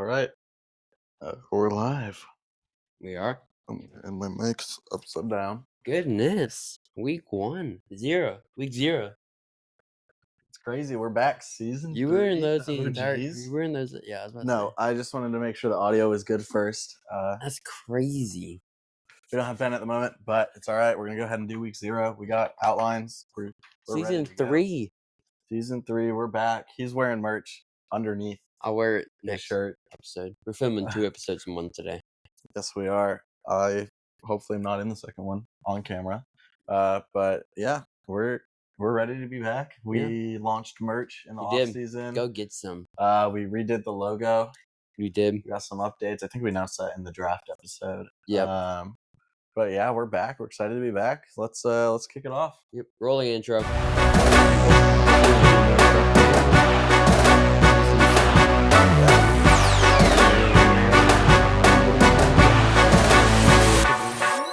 All right, we're live. We are? And my mic's upside down. Goodness. Week 0. Week 0. It's crazy. We're back, season You were in 3. those the Oh, entire jeez. you were in those yeah, I was about to say. No, I just wanted to make sure the audio was good first. That's crazy. We don't have Ben at the moment, but it's all right. We're gonna go ahead and do week 0. We got outlines. We're ready Season to go. 3. Season 3. We're back. He's wearing merch underneath I'll wear it his next shirt. episode. We're filming 2 episodes in one today. Yes, we are. I hopefully am not in the second one on camera. But yeah, we're ready to be back. We launched merch in the off season. Go get some. We redid the logo. We did. We got some updates. I think we announced that in the draft episode. Yep. But yeah, we're back. We're excited to be back. Let's kick it off. Yep. Rolling intro.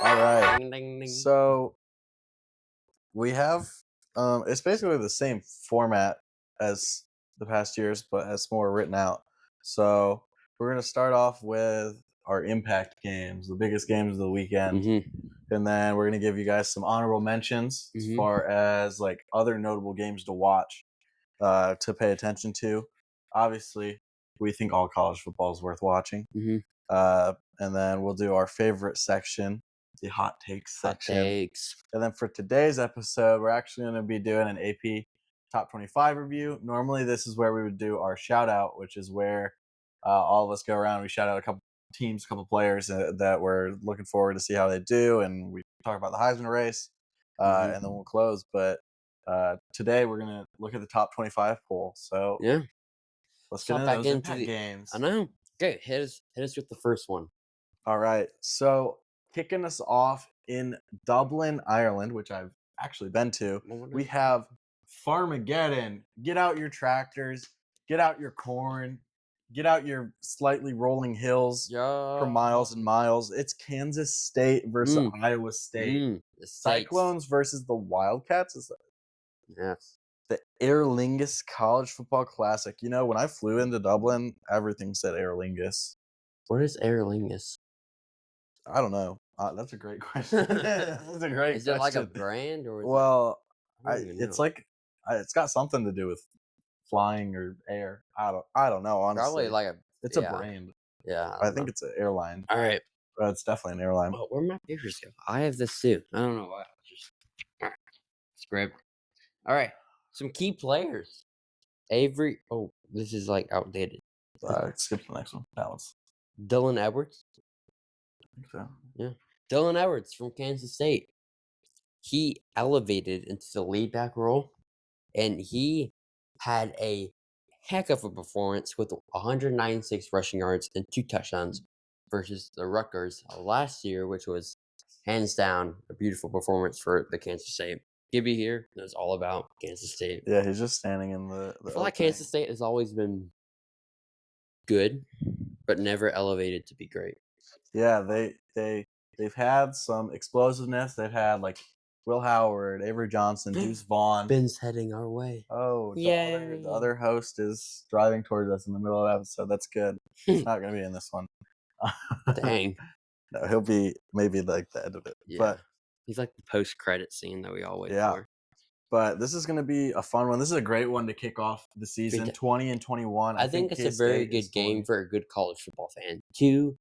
All right. Ding, ding, ding. So we have it's basically the same format as the past years, but it's more written out. So we're gonna start off with our impact games, the biggest games of the weekend, and then we're gonna give you guys some honorable mentions as far as like other notable games to watch, to pay attention to. Obviously, we think all college football is worth watching. And then we'll do our favorite section, the hot takes section. Hot takes. And then for today's episode, we're actually going to be doing an AP Top 25 review. Normally, this is where we would do our shout out, which is where all of us go around. We shout out a couple teams, a couple players that we're looking forward to see how they do. And we talk about the Heisman race, and then we'll close. But today, we're going to look at the top 25 poll. So yeah, let's get into those impact games. I know. Okay, hit us with the first one. All right. So kicking us off in Dublin, Ireland, which I've actually been to, we have Farmageddon. Get out your tractors, get out your corn, get out your slightly rolling hills for miles and miles. It's Kansas State versus Iowa State. Cyclones versus the Wildcats. Is that? Yes. The Aer Lingus College Football Classic. You know, when I flew into Dublin, everything said Aer Lingus. What is Aer Lingus? I don't know. That's a great question. That's a great question. Is it like a brand or? It's like it's got something to do with flying or air. I don't know. Honestly, probably like it's a brand. Yeah, I think it's an airline. All right, but it's definitely an airline. Oh, where my papers go? I have this too. I don't know why. All right. Script. All right, some key players. Avery. Oh, this is like outdated. Skip the next one. That one's Dylan Edwards. I think so. Yeah, Dylan Edwards from Kansas State. He elevated into the lead back role, and he had a heck of a performance with 196 rushing yards and 2 touchdowns versus the Rutgers last year, which was hands down a beautiful performance for the Kansas State. Gibby here knows all about Kansas State. Yeah, he's just standing in the I feel like Kansas State has always been good, but never elevated to be great. Yeah, they've had some explosiveness. They've had like Will Howard, Avery Johnson, Deuce Vaughn. Ben's heading our way. Oh, the other host is driving towards us in the middle of the episode. That's good. He's not going to be in this one. Dang. No, he'll be maybe like the end of it. Yeah. But he's like the post-credit scene that we all wait for. But this is going to be a fun one. This is a great one to kick off the season, 20 and 21. I think it's a very good game for a good college football fan. 2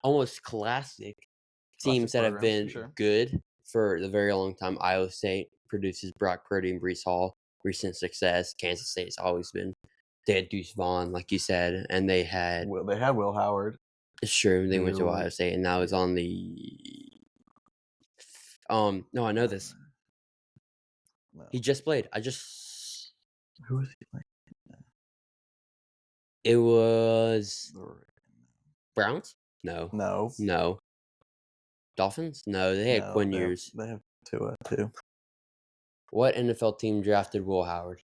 almost classic teams that have been good for the very long time. Iowa State produces Brock Purdy and Breece Hall. Recent success. Kansas State's always been. They had Deuce Vaughn, like you said, and they had Will Howard. It's true. They went to Ohio State, and now it's on the. No, I know this. No. He just played. Who was he playing? It was Browns? No. Dolphins? No, they had Quinn Ewers. They have Tua too. What NFL team drafted Will Howard?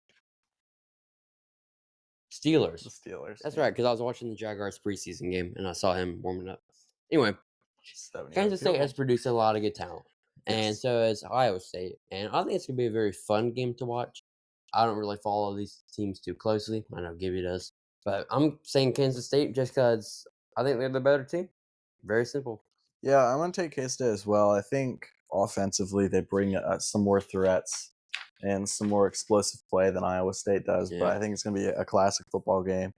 Steelers. The Steelers. That's right, because I was watching the Jaguars preseason game, and I saw him warming up. Anyway, Kansas State has produced a lot of good talent. And so has Iowa State. And I think it's going to be a very fun game to watch. I don't really follow these teams too closely. I know Gibby does. But I'm saying Kansas State just because I think they're the better team. Very simple. Yeah, I'm gonna take K State as well. I think offensively they bring some more threats and some more explosive play than Iowa State does. But Yeah. I think it's gonna be a classic football game.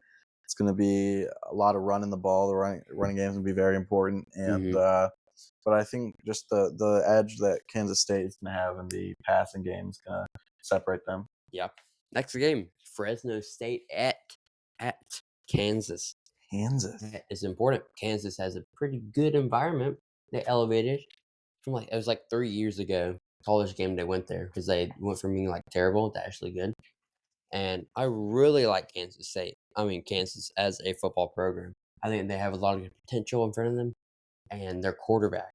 It's gonna be a lot of running the ball. The running game is gonna be very important. And Hmm. but I think just the edge that Kansas State is gonna have in the passing game is gonna separate them. Yep. Next game, Fresno State at Kansas. Kansas. That is important. Kansas has a pretty good environment. They elevated from it was like 3 years ago. College game they went there because they went from being like terrible to actually good. And I really like Kansas State. I mean Kansas as a football program. I think they have a lot of good potential in front of them, and their quarterback.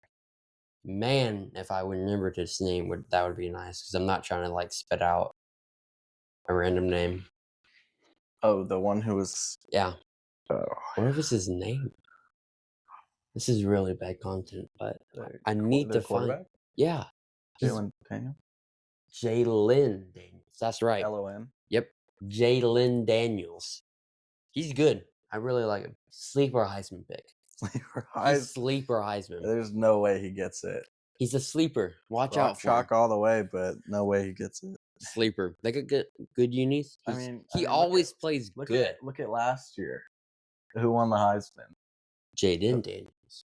Man, if I would remember his name, would be nice because I'm not trying to like spit out a random name. Oh, the one who was. Yeah, Oh, what was his name? This is really bad content, but I need their to find. quarterback, Yeah, he's Jalen Daniel, Jalen Daniels. That's right. LON. Yep, Jalen Daniels. He's good. I really like him. Sleeper Heisman pick. Sleeper He's Heisman. sleeper Heisman. There's no way he gets it. He's a sleeper. Watch Rock out for him. chalk all the way, but no way he gets it. Sleeper. They could get good unis. He Look at always plays good. last year. Who won the Heisman? Jaden Daniels.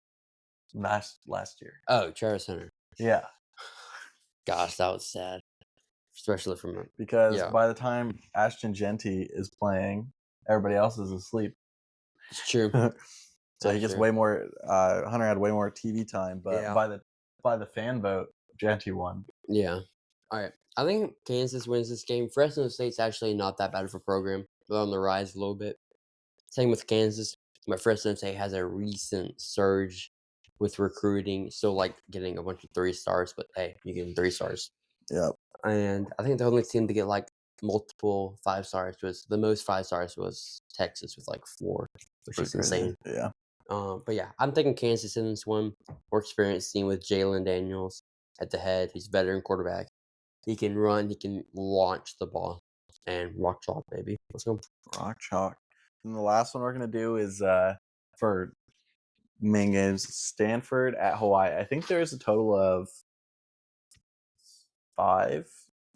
Last year. Oh, Travis Hunter. Yeah, Gosh, that was sad. Especially from a because yeah. by the time Ashton Genty is playing, everybody else is asleep. It's true. So he That's gets true. way more. Hunter had way more TV time, but Yeah. by the fan vote, Genty won. Yeah. Alright. I think Kansas wins this game. Fresno State's actually not that bad of a program. They're on the rise a little bit. Same with Kansas. But Fresno State has a recent surge with recruiting. Still like getting a bunch of 3 stars, but hey, you get 3 stars. Yep, And I think the only team to get like multiple 5 stars was the most 5 stars was Texas with like 4, which pretty is crazy. insane. Yeah, But yeah, I'm thinking Kansas in this one. More experienced team with Jalen Daniels at the head. He's a veteran quarterback. He can run. He can launch the ball. And rock chalk, baby. Let's go. rock chalk. And the last one we're gonna do is for main games, Stanford at Hawaii. I think there's a total of 5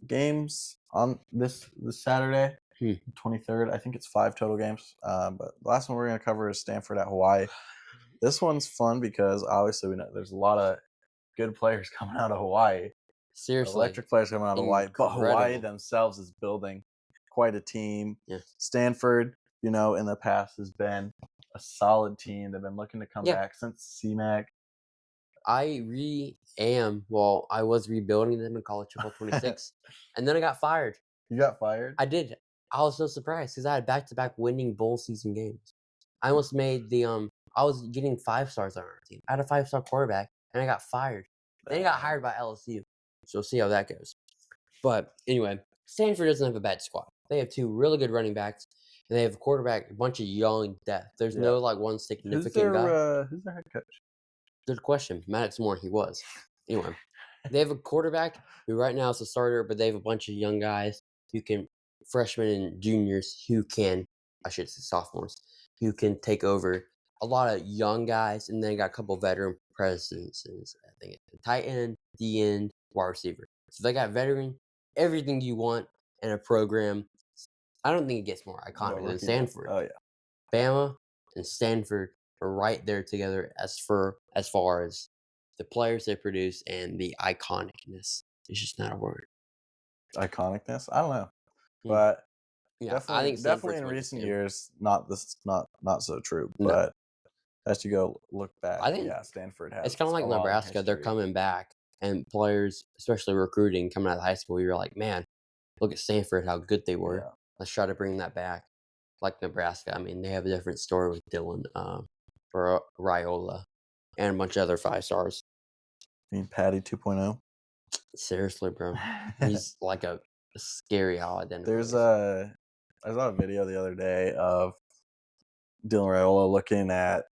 games on this Saturday, Hmm. 23rd. I think it's 5 total games. But the last one we're gonna cover is Stanford at Hawaii. This one's fun because obviously we know there's a lot of good players coming out of Hawaii, Seriously, electric players coming out of Hawaii. But Hawaii incredible. themselves is building quite a team. Yeah. Stanford, in the past has been a solid team. They've been looking to come Yeah. back since CMAC. I was rebuilding them in college football 26, and then I got fired. You got fired? I did. I was so surprised because I had back-to-back winning bowl season games. I almost made I was getting 5 stars on our team. I had a 5-star quarterback, and I got fired. Then I got hired by LSU. So we'll see how that goes. But anyway, Stanford doesn't have a bad squad. They have 2 really good running backs, and they have a quarterback, a bunch of young depth. There's Yeah. no like one significant guy. Who's their head coach? Good question. Maddox Moore, he was. Anyway, they have a quarterback who right now is a starter, but they have a bunch of young guys who can, freshmen and juniors who can, I should say sophomores, who can take over. A lot of young guys, and then got a couple veteran presences. I think it's tight end, D end, wide receiver. So they got veteran, everything you want in a program. I don't think it gets more iconic than Stanford. Oh yeah. Bama and Stanford are right there together as far as the players they produce and the iconicness. It's just not a word. Iconicness. I don't know, Hmm. but Yeah, I think definitely Stanford's in win this recent game. years, not so true. No, But as you go look back, I think yeah, Stanford it's has kind of a like lot of Nebraska. They're history. coming back, and players, especially recruiting, coming out of high school, you're like, man, look at Stanford, how good they were. Yeah, Let's try to bring that back. Like Nebraska, I mean, they have a different story with Dylan Raiola and a bunch of other 5 stars. I mean Patty 2.0. Seriously, bro. He's like a scary how identical There's he is. I saw a video the other day of Dylan Raiola looking at.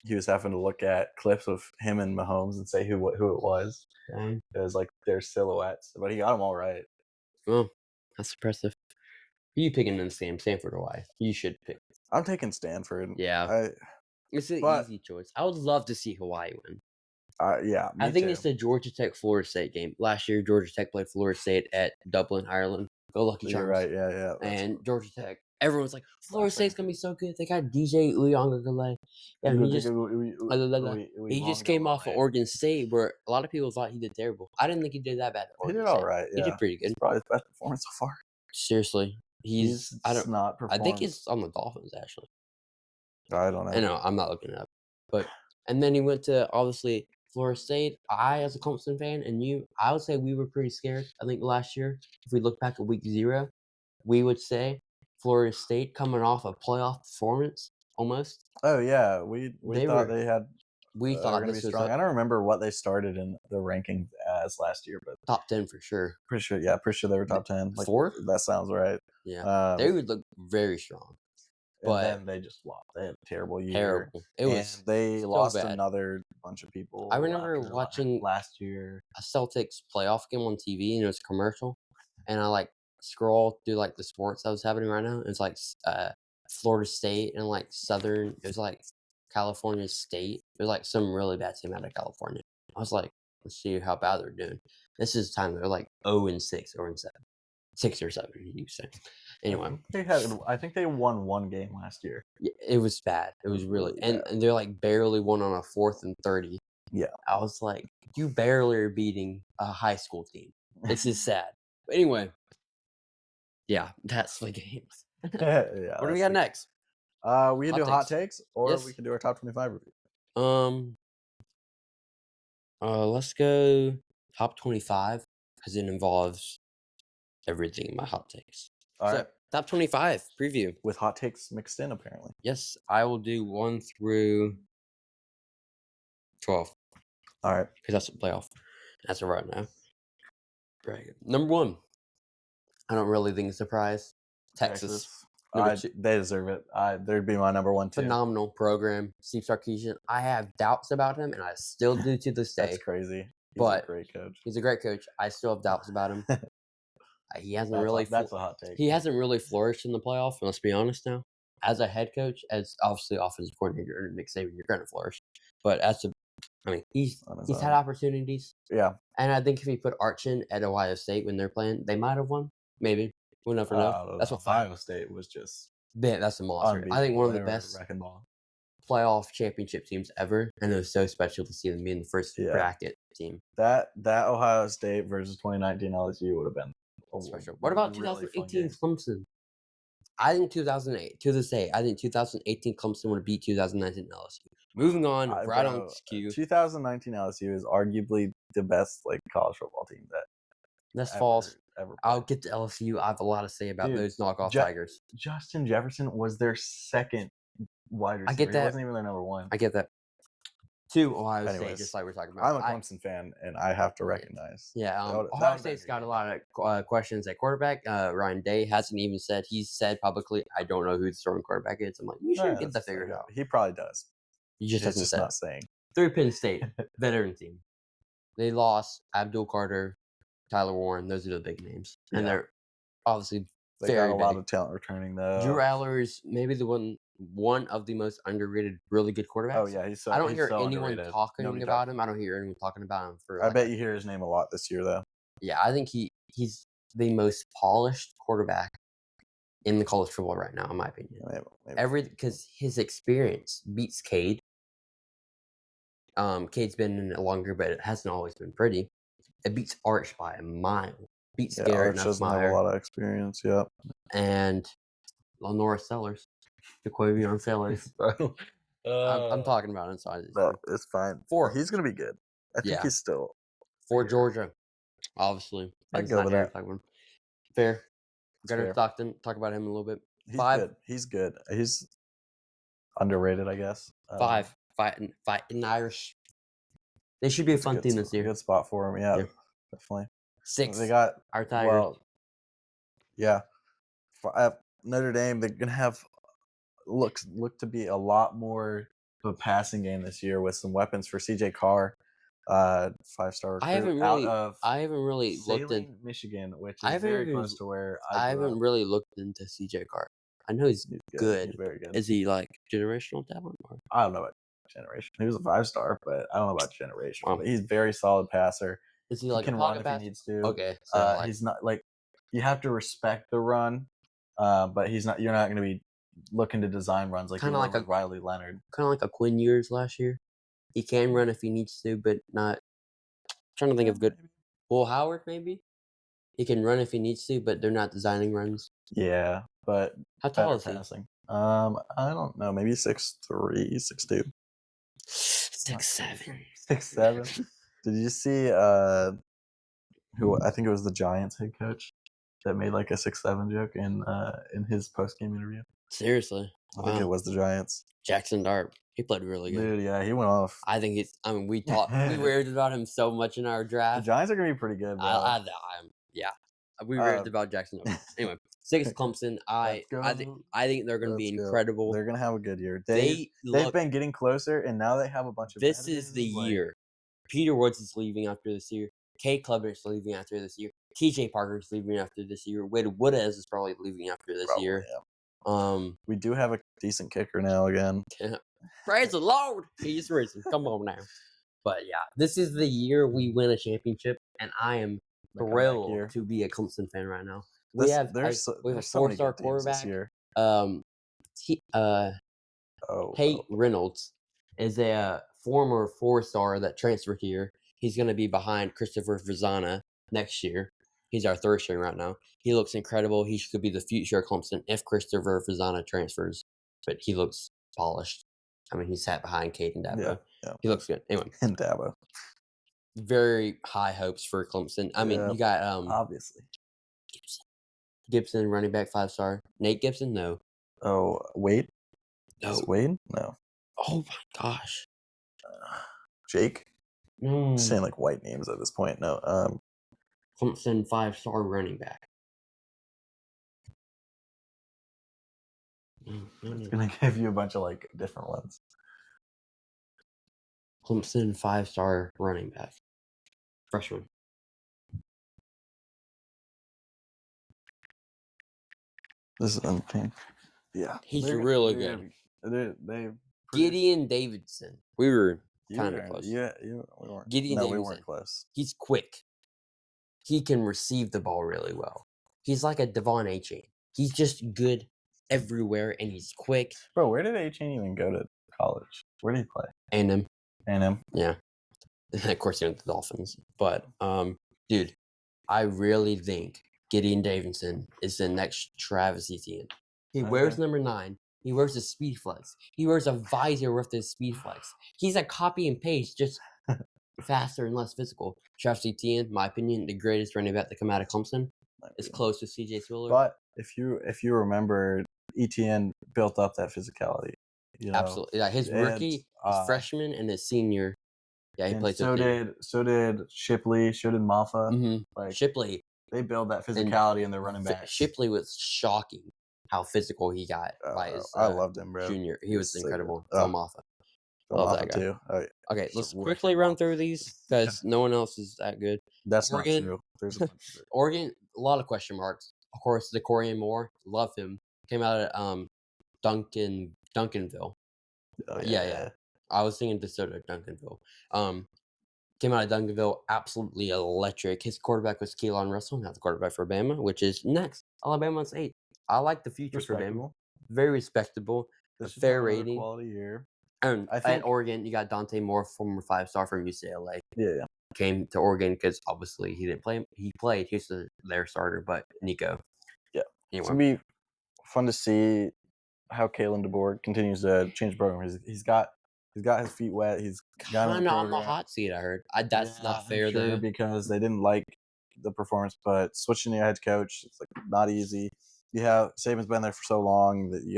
He was having to look at clips of him and Mahomes and say who it was. Dang. It was like their silhouettes, but he got them all right. Well, that's impressive. Who you picking in this game, Stanford or why? You should pick. I'm taking Stanford. Yeah, I it's an but easy choice. I would love to see Hawaii win. yeah, I me think it's too. the Georgia Tech Florida State game. Last year, Georgia Tech played Florida State at Dublin, Ireland. Go Lucky You're Charms. right. Yeah, yeah. That's And Georgia Tech, everyone's like, Florida classic. State's gonna be so good. They got DJ Uyongalele. Yeah, and he just came off of Oregon State, where a lot of people thought he did terrible. I didn't think he did that bad at He Oregon did all State. right. He did Yeah, pretty it's good. probably his best performance so far. Seriously, He's I just don't. not I think performed. he's on the Dolphins actually. I don't I know. know I'm not looking it up, but and then he went to obviously Florida State. I, as a Clemson fan, and you, I would say we were pretty scared. I think last year, if we look back at Week 0, we would say Florida State coming off a playoff performance almost. Oh yeah, we They thought were. they had We are thought going to be this was strong. a I don't remember what they started in the ranking as last year, but top 10 for sure. pretty sure. Yeah, pretty sure they were top 10. Like Fourth, that sounds right. yeah, they Um, would look very strong, and but then they just lost. They had a terrible year, terrible. It and was they so lost bad. another bunch of I people remember after watching last year. a Celtics playoff game on TV, and it was a commercial, and I like scroll through like the sports that was happening right now. It's like Florida State and like Southern. It was like California State. It was like some really bad team out of California. I was like, let's see how bad they're doing. This is the time they're like 0-6 or 7, 6 or 7. You say anyway. I think they won one game last year. It was bad. It It was was really, really and, bad. and they're like barely won on a 4th and 30. Yeah. I was like, you barely are beating a high school team. This is sad. But anyway, yeah, that's the games. Yeah. What do we got next? We can Hot do hot takes. takes, or we Yes. can do our top 25 review. Um. Let's go top 25 because it involves everything in my hot takes. All So right, top 25 preview. with hot takes mixed in, apparently. Yes, I will do 1 through 12 All right, because that's a playoff. That's right now. Right. Number 1. I don't really think it's a surprise. Texas. Number 2. They deserve it. They'd be my number one too. Phenomenal program. Steve Sarkisian. I have doubts about him, and I still do to this day. That's crazy. He's But a great coach. he's a great coach. I still have doubts about him. He hasn't That's a hot take. he hasn't really flourished in the playoff. Let's be honest now. As a head coach, as obviously offensive coordinator under Nick Saban, you're going to flourish. But he's On his had own. opportunities, Yeah. and I think if he put Archin at Ohio State when they're playing, they might have won. Maybe we'll never know. That's what Ohio State was just that's a monster. I think unbeatable. one of They the were best wrecking ball. playoff championship teams ever, and it was so special to see them be in the first Yeah. bracket team. That Ohio State versus 2019 LSU would have been Special. What about really fun 2018 game. Clemson? I think 2008. To this day, I think 2018 Clemson would have beat 2019 LSU. Moving on, right on skew. 2019 LSU is arguably the best college football team that That's false. ever played. I'll get to LSU. I have a lot to say about those knockoff Tigers. Justin Jefferson was their second wide receiver. I get that. He wasn't even their number one. I get that. 2 Ohio State, Anyways, just like we're talking about. I'm a Clemson fan, and I have to recognize. Yeah, that Ohio would've been State's got good. a lot of questions at quarterback. Ryan Day hasn't even said. He's said publicly, I don't know who the starting quarterback is. I'm like, you should get that figured out. He probably does. He just He's hasn't just said. not saying. Through Penn State, veteran team. They lost Abdul Carter, Tyler Warren. Those are the big names, and they're obviously they got a lot of talent returning though. Drew Aller is maybe the one of the most underrated, really good quarterbacks. Oh yeah, I don't hear so anyone underrated. talking about him. I don't hear anyone talking about him for. I bet you hear his name a lot this year though. Yeah, I think he's the most polished quarterback in the college football right now, in my opinion. Maybe. Because his experience beats Cade. Cade's been in it longer, but it hasn't always been pretty. It beats Arch by a mile. Beats Garrett Arch doesn't have a lot of experience. Yep. And Lenora Sellers, Jaquavion Sellers. I'm talking about inside. It's fine. 4. He's gonna be good. I think he's still 4 Georgia, obviously. I'd go with that. Fair. Gunnar Stockton. Talk about him a little bit. 5. He's good. He's underrated, I guess. 5. Fighting Irish. They should be a fun team this year. Good spot for him. Yeah, definitely. 6. They got our Tigers. Notre Dame. They're gonna have look to be a lot more of a passing game this year with some weapons for CJ Carr, 5-star recruit. I haven't really looked in Michigan, which is very close to where I haven't really looked into CJ Carr. I know he's He's good. He's good. very good. Is he like generational talent or? I don't know about generation. He was a 5-star, but I don't know about generational. Wow. But he's very solid passer. Is he He like a can run pocket if he pass? needs to. Okay, so like He's not like you have to respect the run, but he's not. You're not going to be looking to design runs like you kind of were like a with Riley Leonard. Quinn Ewers last year. He can run if he needs to, but not. Trying to think Yeah, of good. maybe. Will Howard maybe. He can run if he needs to, but they're not designing runs. Yeah, but How tall better is he? passing. I don't know. Maybe 6'3", 6'2". Not Six really sure. seven. 6'7". Did you see who I think it was the Giants head coach that made like a 6'7" joke in his post game interview? Seriously, I think it wow. was the Giants. Jackson Dart, he played really good. Dude, yeah, he went off. I think he's. I mean, we The raved about him so much in our draft. Giants are gonna be pretty good, bro. Yeah, we raved Uh, about Jackson. Anyway, six Clemson. let's go. I think they're going to be Let's go. incredible. They're gonna have a good year. They They've look. been getting closer, and now they have a bunch of This is the veterans. Like year. Peter Woods is leaving after this year. Kay Kleber is leaving after this year. TJ Parker is leaving after this year. Wade Woodez is probably leaving after this probably, year. yeah. Um, We do have a decent kicker now again. praise the Lord, he's risen. Come on now. But yeah, this is the year we win a championship, and I am The comeback thrilled year. to be a Clemson fan right now. There's We have a there's so many 4-star good teams this quarterback. year. Um, Oh, Tate Reynolds is a former 4-star that transferred here. He's going to be behind Christopher Fazana next year. He's our third string right now. He looks incredible. He could be the future of Clemson if Christopher Fazana transfers. But he looks polished. I mean, he sat behind Cade and Dabo. yeah. He looks good. Anyway, And Dabo. very high hopes for Clemson. I mean, Yeah, you got obviously. Gibson, running back 5-star. Nate Gibson, no. Oh, Wade? Is No. it Wade? No. Oh my gosh. Jake? No. Saying like white names at this point. No. Clemson 5-star running back. It's gonna give you a bunch of like different ones. Clemson 5-star running back. Freshman. This is unpaid. Yeah. He's really good. They Gideon Davidson. We were kind of Yeah, close. yeah, we weren't. Gideon No, we Davidson. weren't close. He's quick. He can receive the ball really well. He's like a Devon A-Chain. He's just good everywhere, and he's quick. Bro, where did A-Chain even go to college? Where did he play? And A&M. yeah. Of course, he went to the Dolphins. But, dude, I really think Gideon Davidson is the next Travis Etienne. He wears Okay. number 9. He wears a speed flex. He wears a visor with his speed flex. He's a copy and paste, just faster and less physical. Travis Etienne, in my opinion, the greatest running back to come out of Clemson. Is close to CJ Spiller. But if you remember, Etienne built up that physicality. You know? Absolutely. Yeah, his rookie, his freshman, and his senior. Yeah, he and played so did Shipley, so did Maffa. Mm-hmm. Like Shipley. they build that physicality in their running backs. Shipley was shocking how physical he got by his I loved him, bro. junior. He was so incredible. good. Phil Maffa. Love that guy. Too. Okay, he's let's a quickly wicked run Maffa. through these because no one else is that good. That's Oregon- not true. There's a bunch of Oregon, a lot of question marks. Of course, DeCorian Moore, love him. Came out of Duncanville. Yeah. I was thinking DeSoto, Duncanville. Came out of Duncanville, absolutely electric. His quarterback was Keelan Russell, now the quarterback for Bama, which is next. Alabama's 8. I like the future for Bama. Very respectable. A fair rating. Quality year. And I think at Oregon, you got Dante Moore, former 5-star from UCLA. Yeah. Came to Oregon because obviously he didn't play. He played. He was their starter, but Nico. Yeah. Anyway. It's gonna be fun to see how Kalen DeBoer continues to change the program. He's got his feet wet. He's kind of on the hot seat. I heard. That's not fair though, because they didn't like the performance. But switching to your head coach, it's like not easy. You have Saban's been there for so long that you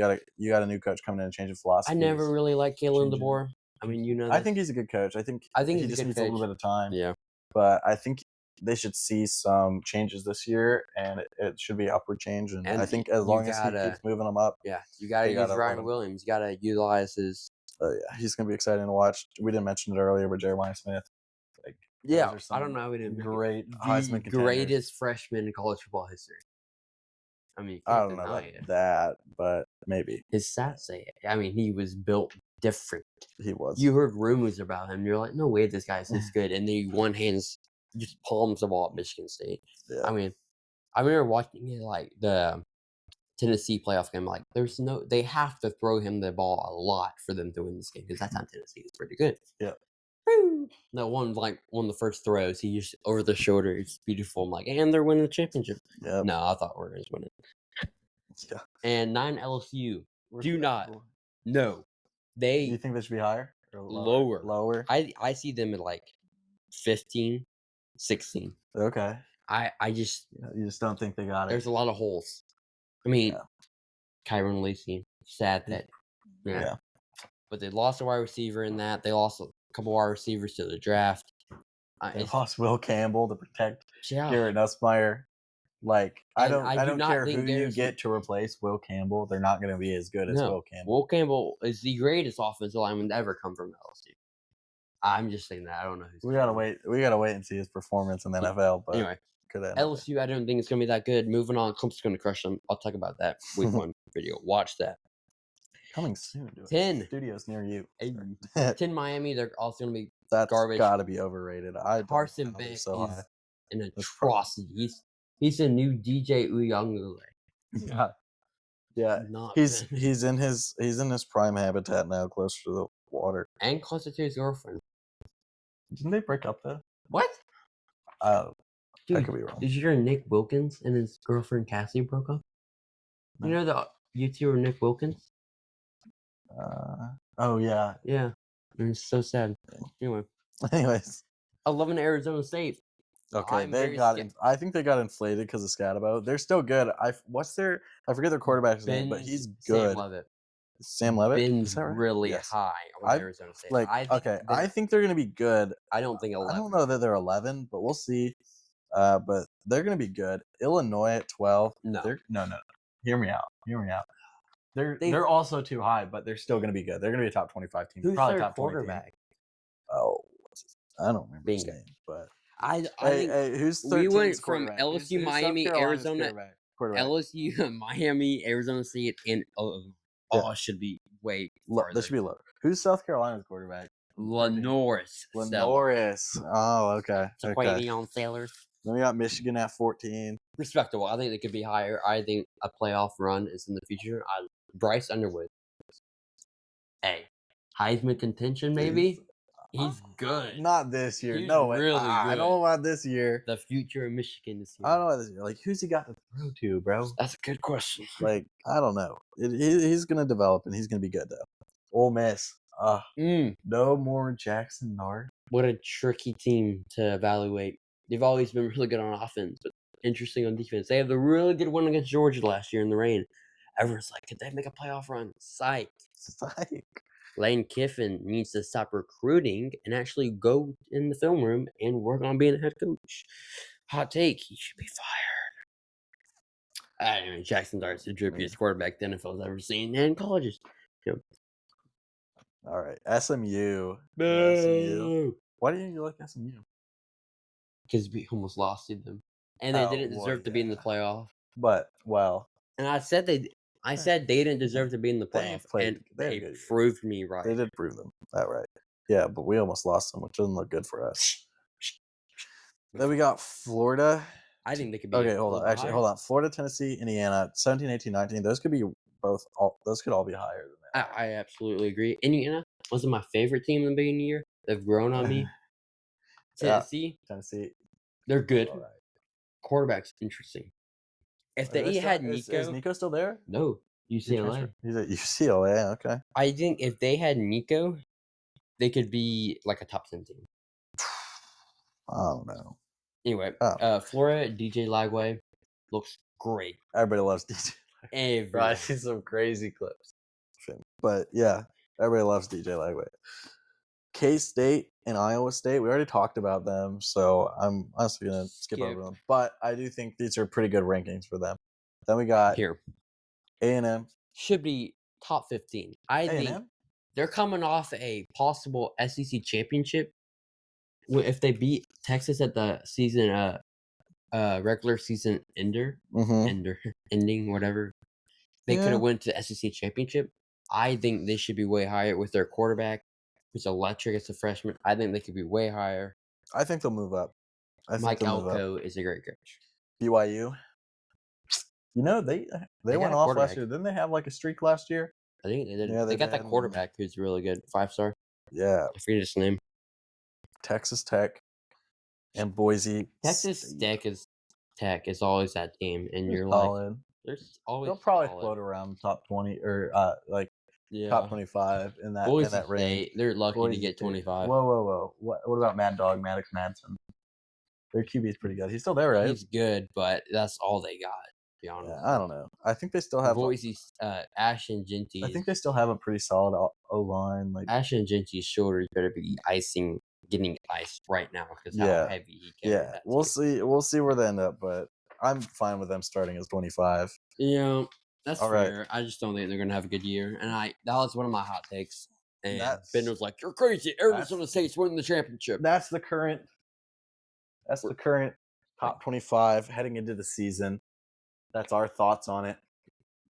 got a new coach coming in and changing philosophy. I never really liked Kalen DeBoer. I mean, you know, I think he's a good coach. I think he just needs a little bit of time. Yeah, but I think they should see some changes this year, and it should be upward change. And I think as long as he keeps moving them up, you got to use Ryan Williams. You got to utilize his. He's going to be exciting to watch. We didn't mention it earlier, but Jeremiah Smith. I don't know. We didn't great the greatest freshman in college football history. I mean, you I can't don't know deny about it. that, but maybe His stats say it. I mean, he was built different. he was. You heard rumors about him. You're like, no way, this guy's this good. And then he one hands just palms the ball at Michigan State. Yeah. I mean, I remember watching it like the Tennessee playoff game. Like, they have to throw him the ball a lot for them to win this game because that time Tennessee is pretty good. Yeah. Woo! That one of the first throws, he just over the shoulder. It's beautiful. I'm like, and they're winning the championship. Yep. No, I thought we were going to win it. Yeah. And 9 LSU. Where's Do that not. for? No. Do you They think they should be higher or lower. Lower. I see them at like 15, 16. Okay. I just Yeah, you just don't think they got it. there's a lot of holes. I mean, Yeah. Kyron Lacey, sad that Yeah. but they lost a wide receiver in that. They lost a couple wide receivers to the draft. They lost Will Campbell to protect Yeah, Garrett Nussmeier. Like I and I do don't not care think who you there's get to replace Will Campbell. They're not going to be as good as no. Will Campbell. Will Campbell is the greatest offensive lineman to ever come from LSU. I'm just saying that. I don't know who's. We gotta wait. We gotta wait and see his performance in the NFL. But Anyway, could end LSU, I don't think it's gonna be that good. Moving on, Clemson's gonna crush them. I'll talk about that week one video. Watch that. coming soon to 10. studios near you. Hey, Sorry. 10 Miami. They're also gonna be That's garbage. gotta be overrated. I don't Carson know how they're Beck so is high. an atrocity. He's a new DJ Uyunglele. Yeah, yeah. Not He's good. he's in his prime habitat now, closer to the water. And closer to his girlfriend. Didn't they break up though? What? I Dude, could be wrong. did you hear Nick Wilkins and his girlfriend Cassie broke up? No. You know the YouTuber Nick Wilkins? Oh yeah. Yeah. And it's so sad. Anyway, Anyways, 11 Arizona State. okay, I'm they very got. scared. I think they got inflated because of Scatabo. They're still good. What's their? I forget their quarterback's name, but Ben's he's Sam good. Levitt. Sam Levitt. Ben's Is that right? really Yes. high on I Arizona State. like. I think they're gonna be good. I don't think 11. I don't know that they're 11, but we'll see. But they're gonna be good. Illinois at 12. No. No. Hear me out. They're also too high, but they're still gonna be good. They're gonna be a top 25 team. Who's Probably their top 20 team. quarterback? Oh, I don't remember his Bingo. name, but I hey, think who's we 13's went from quarterback? LSU, Who's South Miami, Carolina's Arizona, quarterback? LSU, Miami, Arizona State, and Yeah. should be way That farther. should be lower. Who's South Carolina's quarterback? Lenoris. Lenoris. Oh, okay. Okay. On Sailors. Then we got Michigan at 14. Respectable. I think they could be higher. I think a playoff run is in the future. Bryce Underwood. Hey, Heisman contention maybe. He's good. Not this year. He's No way. really I good. don't know about this year. The future of Michigan is here. I don't know about this year. Like, who's he got to throw to, bro? That's a good question. Like, I don't know. He's going to develop, and he's going to be good, though. Ole Miss. No more Jackson Dart. What a tricky team to evaluate. They've always been really good on offense, but interesting on defense. They have the really good one against Georgia last year in the rain. Everyone's like, could they make a playoff run? Psych. Lane Kiffin needs to stop recruiting and actually go in the film room and work on being a head coach. Hot take, he should be fired. Anyway, Jackson Dart's the drippiest quarterback the NFL's ever seen, and colleges. Yep. All right, SMU. Boo! Why do you like SMU? Because we almost lost to them, and they didn't deserve to be in the playoff. But and I said they didn't deserve to be in the playoff, and they proved me right. They did prove them that right. Yeah, but we almost lost them, which doesn't look good for us. Then we got Florida. I think they could be okay. Hold on. Florida, Tennessee, Indiana, 17, 18, 19. Those could be both. Those could all be higher than that. I absolutely agree. Indiana wasn't my favorite team in the beginning of the year. They've grown on me. Tennessee, they're good. Right. Quarterback's interesting. If they had Nico, is Nico still there? No, UCLA. He's at UCLA. Okay. I think if they had Nico, they could be like a top 10 team. I don't know. Anyway, Florida, DJ Lagway looks great. Everybody loves DJ. Everyone. I see some crazy clips. But yeah, everybody loves DJ Lagway. K-State and Iowa State, we already talked about them, so I'm honestly going to skip over them. But I do think these are pretty good rankings for them. Then we got A&M. Should be top 15. I think they're coming off a possible SEC championship. If they beat Texas at the season regular season Mm-hmm. ending, whatever. They could Yeah, have went to the SEC championship. I think they should be way higher with their quarterback, who's electric as a freshman. I think they could be way higher. I think they'll move up. I think Mike they'll move up. Elko is a great coach. BYU. They They got went a off last quarterback. year. Didn't they have like a streak last year? I think they did. Yeah, They they got did. that quarterback who's really good, 5-star. Yeah, I forget his name. Texas Tech and Boise Texas State. Tech is always that team, and They're you're like, solid. they're always They'll probably solid. float around top 20 or like top Yeah. 25 in Boise that range. State, they're lucky to Boise get State. 25. Whoa. What about Mad Dog, Maddox Madsen? Their QB is pretty good. He's still there, right? He's good, but that's all they got, to be honest. Yeah, I don't know. I think they still For have. Boise's Ashton Genty. I think they still have a pretty solid O line. Like, Ashton Genty's shoulders better be getting iced right now because how yeah, heavy he carried yeah. that We'll team. see. We'll see where they end up, but I'm fine with them starting as 25. Yeah, that's All right. fair. I just don't think they're gonna have a good year, and that was one of my hot takes. And Ben That's was like, "You're crazy. Arizona State's winning the championship." that's the current. That's the current top 25 heading into the season. That's our thoughts on it.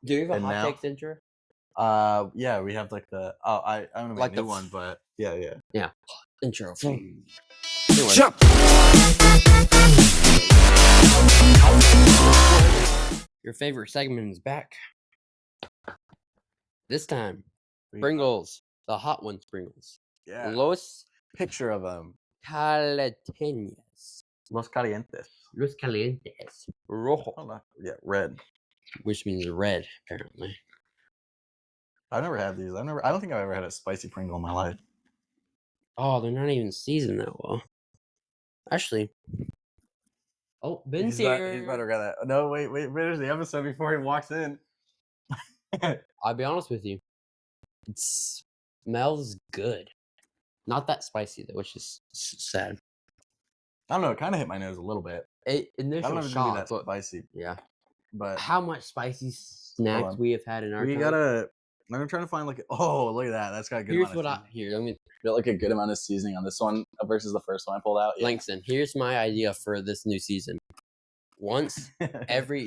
Do you have a And hot now, takes intro? yeah, we have like the I'm gonna make Like a new the- one, but yeah. Intro. Anyway, Jump. Your favorite segment is back. This time, Pringles, the hot ones, Pringles. yeah, Los picture of them. Caleteñas. Los Calientes. Los Calientes. Rojo. Hold on. Yeah, red. Which means red, apparently. I've never had these. I don't think I've ever had a spicy Pringle in my life. Oh, they're not even seasoned that well. Actually. Oh, Ben's here. He's better get that. No, wait. Finish the episode before he walks in. I'll be honest with you. It smells good. Not that spicy, though, which is sad. I don't know. It kind of hit my nose a little bit. I don't know Initial if it's gonna be shock, that but spicy, yeah. but How much spicy snacks on. we have had in our we time. gotta. I'm trying to find like. Oh, look at that. That's got a good. Here's amount what of here. Let me got like a good amount of seasoning on this one versus the first one I pulled out. Yeah. Langston. Here's my idea for this new season. Once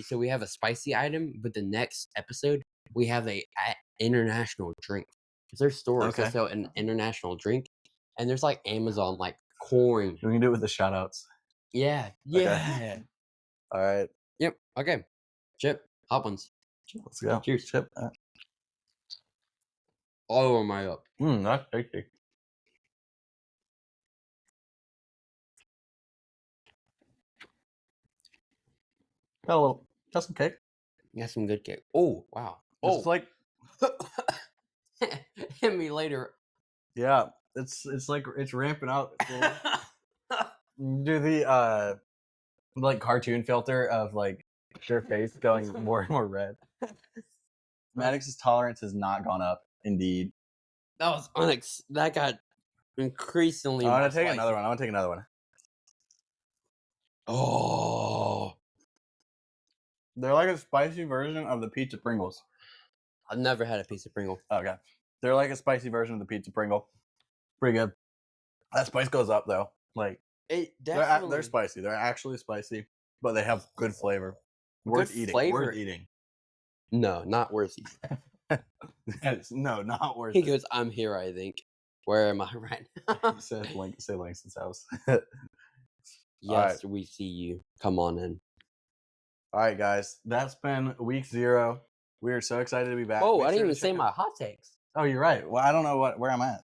so we have a spicy item, but the next episode we have a international drink. Because there's stores that sell an international drink, and there's like Amazon like corn. We can do it with the shout outs. Yeah. All right. Yep. Okay. Chip. Hot ones. Let's go. Cheers. Chip. All over my up. That's tasty. Got some cake. Got some good cake. Oh wow. It's like hit me later. yeah. It's like it's ramping out. Do the like cartoon filter of like your face going more and more red. Maddox's tolerance has not gone up. Indeed. That was that got increasingly. I'm more gonna take spicy. another one. I'm gonna take another one. Oh, They're like a spicy version of the pizza Pringles. I've never had a piece of Pringle. Okay. They're like a spicy version of the pizza Pringle. Pretty good. That spice goes up though. Like It they're definitely. spicy. They're actually spicy, but they have good flavor. Worth eating. flavor. Worth eating. No, not worth it. No, not worth He it. goes, "I'm here. I think. Where am I right now?" Say Langston's house. Yes, we see you. Come on in. All right, guys. That's been week 0. We are so excited to be back. Oh, Make I didn't sure to even say check my hot takes. Oh, you're right. Well, I don't know where I'm at.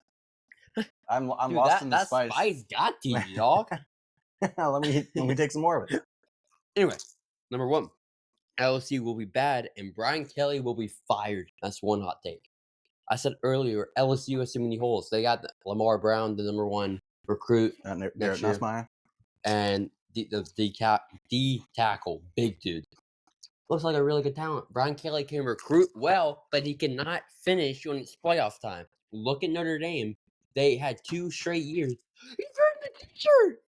I'm Dude, lost in the that spice. spice got to you, dog. let me take some more of it. Anyway, number 1, LSU will be bad and Brian Kelly will be fired. That's one hot take. I said earlier, LSU has too many holes. They got Lamar Brown, the number 1 recruit next year, Mine. and the tackle, big dude. Looks like a really good talent. Brian Kelly can recruit well, but he cannot finish when it's playoff time. Look at Notre Dame. They had 2 straight years. He's wearing the t-shirt.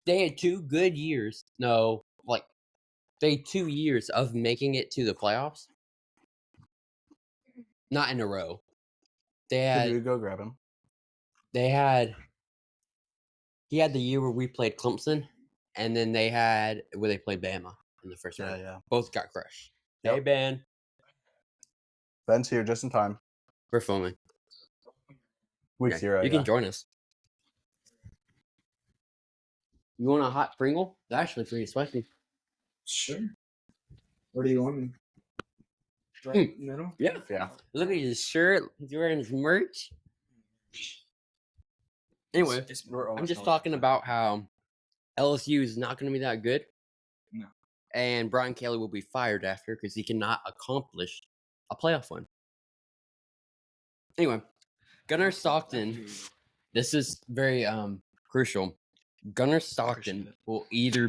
They had 2 good years. No, like they had 2 years of making it to the playoffs. Not in a row. They had. Could you go grab him? They had. He had the year where we played Clemson. And then they had where they played Bama in the first round. Yeah. Both got crushed. Yep. Hey, Ben. Ben's here just in time. We're filming. Week's here, You can join us. You want a hot Pringle? It's actually pretty spicy. Sure. What do you want me? Right in the middle? Yeah. Look at his shirt. He's wearing his merch. Anyway, I'm just talking about how LSU is not going to be that good. No. And Brian Kelly will be fired after because he cannot accomplish a playoff win. Anyway, Gunnar Stockton. This is very crucial. Gunnar Stockton will either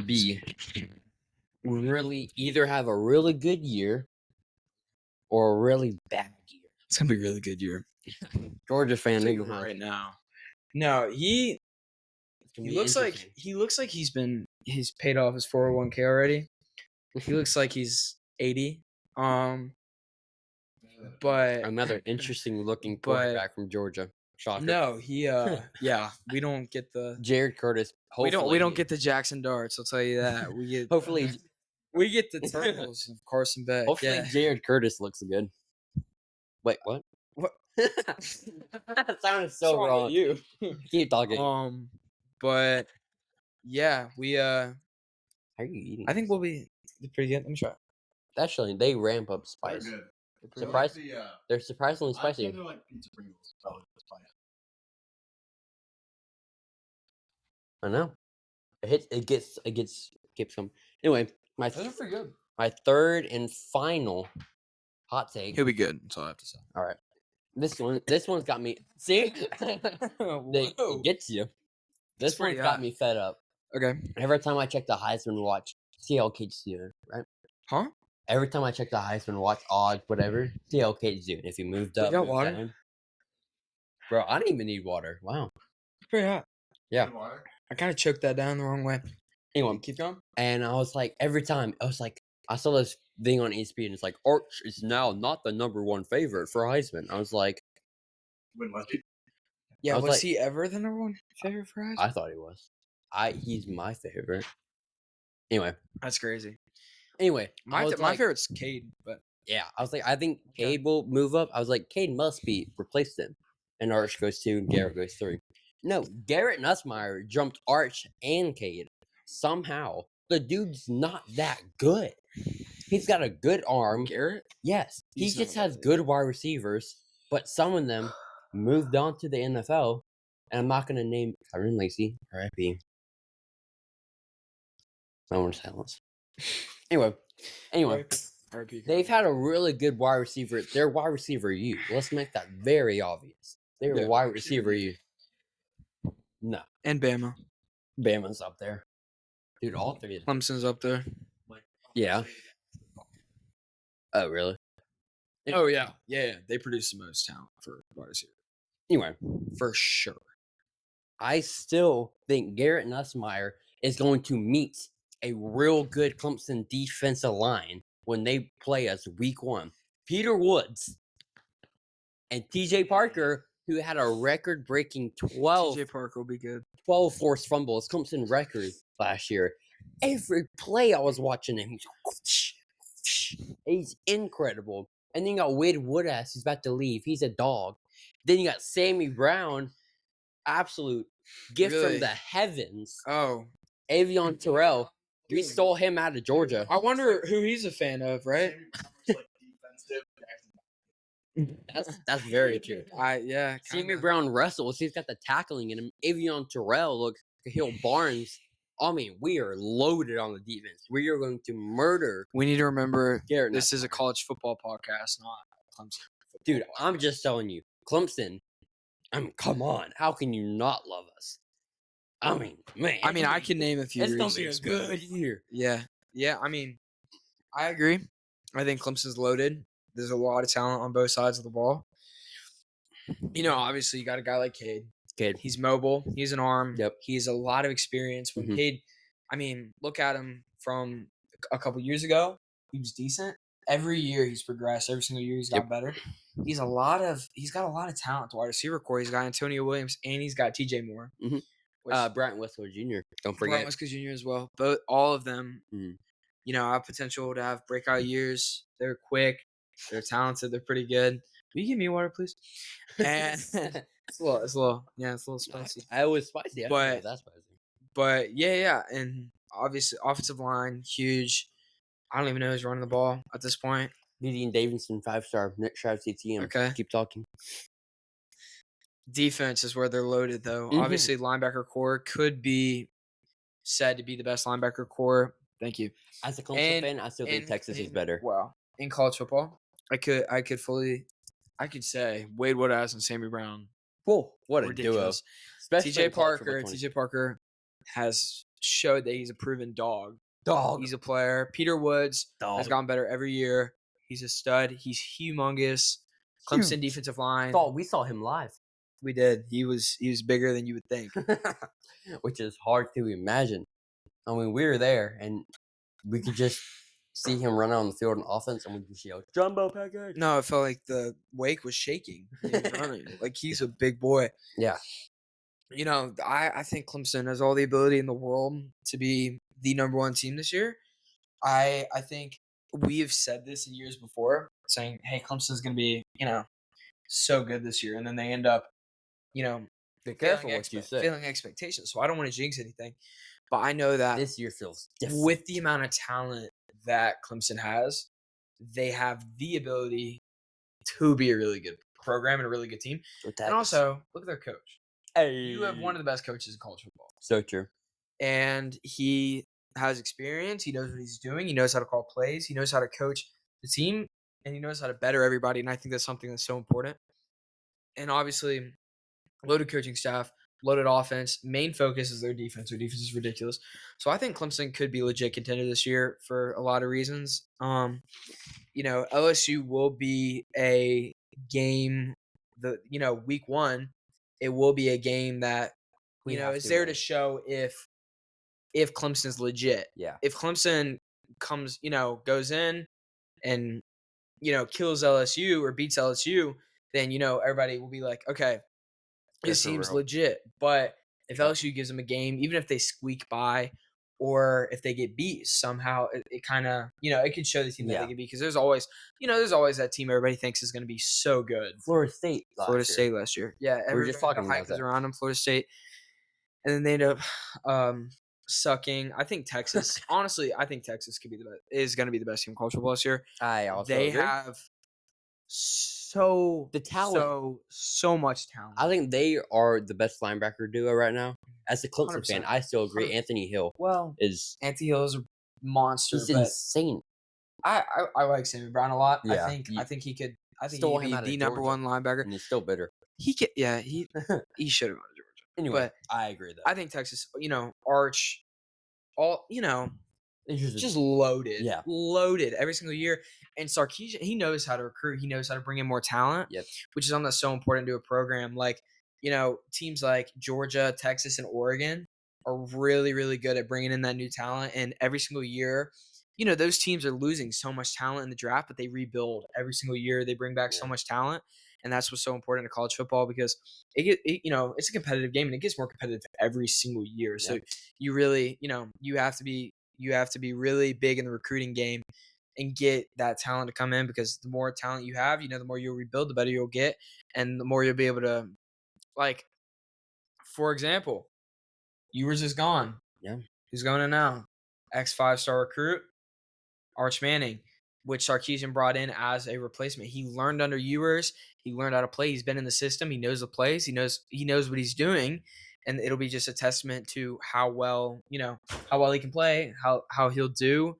have a really good year or a really bad year. It's gonna be a really good year. Georgia fan Right now. No, he looks like he's paid off his 401k already. He looks like he's 80. But another interesting looking quarterback from Georgia. Shocker. No, he we don't get the Jared Curtis. We don't get the Jackson Darts, I'll tell you that. We get we get the Turtles of Carson Beck. Hopefully Jared Curtis looks good. Wait, what? What? That sounded so wrong. You keep talking. But yeah, we How are you eating? I think we'll be pretty good. Let me try. Actually, they ramp up spice. They're surprisingly spicy. I like pizza Pringles. I know. It gets some. Anyway, Those are pretty good. My third and final hot take. He'll be good. That's all I have to say. All right. This one's got me. See, it gets you. This one's got me fed up. Okay. Every time I check the Heisman watch, see how Kate's doing, right? Huh? Every time I check the Heisman watch odds, whatever, see how Kate's doing. If you moved up, you got moved water, down. Bro. I don't even need water. Wow. It's pretty hot. Yeah. I kind of choked that down the wrong way. Anyway, keep going. And I was like, every time I was like, I saw this thing on ESPN. It's like Arch is now not the number one favorite for Heisman. I was like, when was he? Yeah, was like, he ever the number one favorite for Heisman? I thought he was. He's my favorite. Anyway, that's crazy. Anyway, my favorite's Cade, but yeah, I was like, I think Cade will move up. I was like, Cade must be replaced him, and Arch goes 2 and Garrett goes 3. No, Garrett Nussmeier jumped Arch and Cade somehow. The dude's not that good. He's got a good arm. Garrett? Yes, he just has good wide receivers, but some of them moved on to the NFL. And I'm not going to name Tyron Lacey, R.I.P. No more silence. Anyway, they've had a really good wide receiver. They're wide receiver U. Let's make that very obvious. They're wide receiver U. No. And Bama. Bama's up there. Dude, all three of them. Clemson's up there. Yeah. Oh, really? Oh, yeah. Yeah. They produce the most talent for wide receiver. Anyway. For sure. I still think Garrett Nussmeier is going to meet a real good Clemson defensive line when they play us week 1. Peter Woods and TJ Parker, who had a record-breaking 12. TJ Parker will be good. 12 forced fumbles, Clemson record last year. Every play I was watching him, he's incredible. And then you got Wade Woodass, who's about to leave. He's a dog. Then you got Sammy Brown, absolute gift from the heavens. Oh. Avion Terrell. We stole him out of Georgia. I wonder who he's a fan of, right? That's very true. Sammy Brown wrestles. He's got the tackling in him. Avion Terrell looks like Hill Barnes. I mean, we are loaded on the defense. We are going to murder. We need to remember Garrett this is a college football podcast, not Clemson. Dude, I'm just telling you, Clemson. I mean, come on. How can you not love us? I mean, man. I mean, I can name a few reasons. It's going to be a good year. Yeah. Yeah, I mean, I agree. I think Clemson's loaded. There's a lot of talent on both sides of the ball. You know, obviously, you got a guy like Cade. He's mobile. He's an arm. Yep. He has a lot of experience. When Cade, I mean, look at him from a couple years ago. He was decent. Every year he's progressed. Every single year he's got better. He's got a lot of talent to wide receiver core. He's got Antonio Williams and he's got TJ Moore, Bryant Westwood Jr. Don't Brian forget. Westcott Jr. as well. But all of them, Mm. Have potential to have breakout years. They're quick. They're talented. They're pretty good. Will you give me water, please? And it's a little spicy. I was spicy. I didn't know it was that spicy. But yeah. And obviously, offensive line, huge. I don't even know who's running the ball at this point. Nadine Davidson, 5-star. Nick Shrives, CTM. Okay. Keep talking. Defense is where they're loaded, though. Mhm. Obviously, linebacker core could be said to be the best linebacker core. Thank you. As a Clemson fan, I still think Texas is better. Wow. In college football, I could say Wade Woodhouse and Sammy Brown. Whoa, what a Ridiculous. duo. Especially in college football TJ Parker has showed that he's a proven dog. Dog. He's a player. Peter Woods has Dog. gotten better every year. He's a stud. He's humongous. Clemson defensive line. We saw him live. We did. He was bigger than you would think. Which is hard to imagine. I mean, we were there, and we could just see him run out on the field on offense, and we could yell, "Jumbo package!" No, it felt like the wake was shaking. He was running. Like, he's a big boy. Yeah. I think Clemson has all the ability in the world to be the number one team this year. I think we have said this in years before, saying, hey, Clemson's going to be, so good this year. And then they end up, Be careful what you say. failing expectations. So I don't want to jinx anything. But I know that This year feels different. with the amount of talent that Clemson has, they have the ability to be a really good program and a really good team. And also, look at their coach. Hey. You have one of the best coaches in college football. So true. And he has experience. He knows what he's doing. He knows how to call plays. He knows how to coach the team. And he knows how to better everybody. And I think that's something that's so important. And obviously, loaded coaching staff, loaded offense. Main focus is their defense. Their defense is ridiculous. So I think Clemson could be a legit contender this year for a lot of reasons. LSU will be a game, week one. It will be a game that, is there to show if Clemson's legit. Yeah. If Clemson comes, goes in and, kills LSU or beats LSU, then, everybody will be like, okay, this seems legit. But if LSU gives them a game, even if they squeak by or if they get beat somehow, it kind of, it could show the team that they can beat. Because there's always that team everybody thinks is going to be so good. Florida State last year. Yeah. We were just talking about that. Around them, Florida State. And then they end up sucking. I think Texas. Honestly, I think Texas is going to be the best team in college football this year. I also they agree. have the talent, so much talent. I think they are the best linebacker duo right now. As a Clemson 100%. Fan, I still agree. 100%. Anthony Hill. Anthony Hill is a monster. He's insane. I like Sammy Brown a lot. Yeah, I think he could. I think he'd be the number one linebacker. And he's still bitter. He could. Yeah, he should have gone to Georgia. Anyway, but I agree though. I think Texas, Arch, all just loaded. Yeah. Loaded every single year. And Sarkisian, he knows how to recruit. He knows how to bring in more talent. Yep. Which is something that's so important to a program. Like, teams like Georgia, Texas, and Oregon are really, really good at bringing in that new talent. And every single year, those teams are losing so much talent in the draft, but they rebuild every single year. They bring back so much talent. And that's what's so important to college football because it's a competitive game and it gets more competitive every single year. Yep. So you really, you have to be really big in the recruiting game and get that talent to come in because the more talent you have, the more you'll rebuild, the better you'll get. And the more you'll be able to, like, for example, Ewers is gone. Yeah. Who's going in now? X5-star recruit, Arch Manning, which Sarkisian brought in as a replacement. He learned under Ewers. He learned how to play. He's been in the system. He knows the plays. He knows what he's doing. And it'll be just a testament to how well he can play, how he'll do.